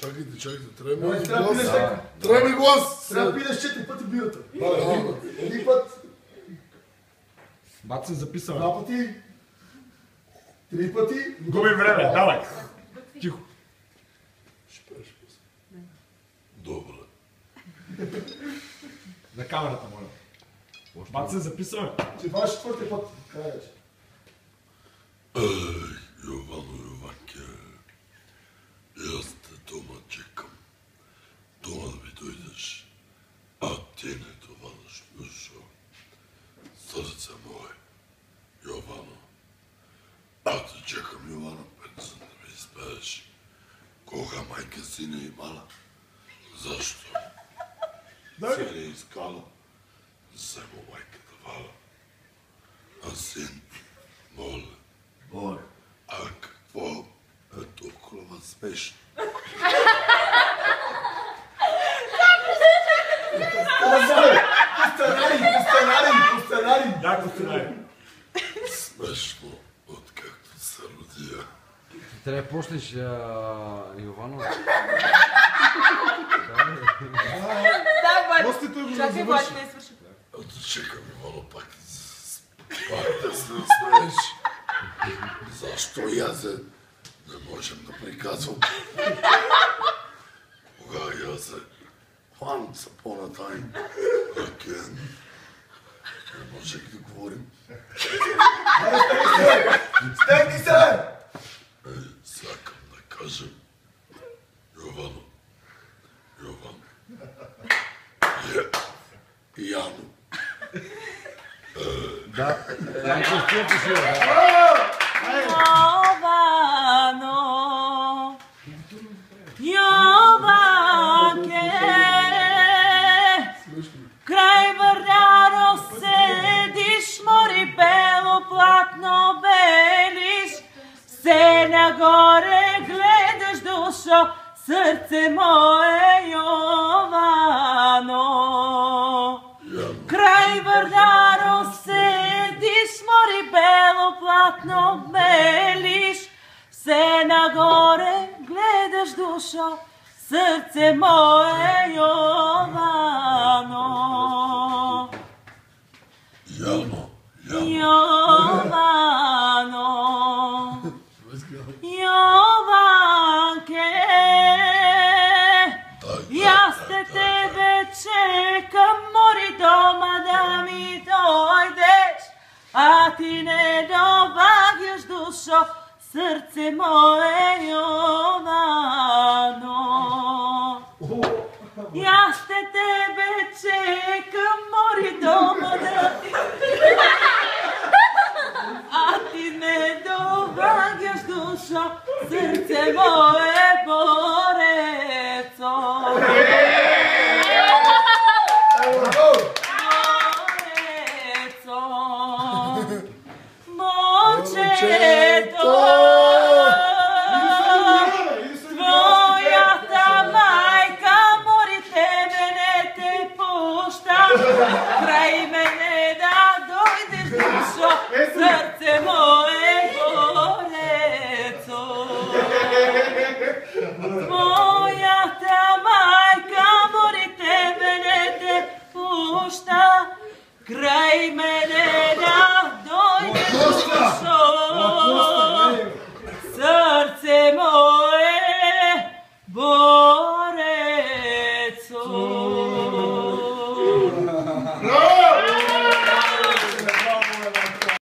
Чакайте, трябва ми глас! Трябва да пилеш 4 пъти бирата. Един път. Бат се записваме. 2 пъти. 3 пъти. Губим време, давай. Тихо. Ще пееш после. Добре. На камерата, моля. Бат се записваме. Че 24 път. Край вече. Йовано, Йованке, аз те дома чекам. Дома да ми дойдеш, а ти не довадаш душо. Сърце мое, Йовано, а те чекам, Йовано, за да ми изпееш. Кога майка си не имала? Защо? Се не искала, вземо майката вала. А син, моля, а какво е толкова смешно? Сценарий! Да, сценарий. Смешно, откакто се родия. Трябва да почнеш, Йовано. Да, бать. Чакай, бать, не свърши. Ето чекам, Ивано, пак да се насмееш. Защо язе не можем да приказвам? Кога язе once upon a time again. Не можех да говорим. Стегни се! Сякам да кажем Йовано. Яно. Да, Янко, стиете си, Йовано, Йованке, край Върняно седиш, мори бело платно белиш, се нагоре гледаш, душо, сърце мое, Йовано. Край Върняно седиш, мори бело платно белиш, се нагоре гледаш, душо, сърце мое, Йовано. Яно. Йовано, Йованке, аз те тебе чекам, мори дома да ми дойдеш, а ти не довагаш, душо, сърце мое, Йовано. Аз те тебе чекам, мори дома да ти... А ти не довагаш, душо, сърце мое, борецо. Борецо. Момчето. Твоята майка мори тебе не те пуща. Край мене да дойдеш, душо, сърце мое, борецо. Твоята майка мори тебе не те пуща. Край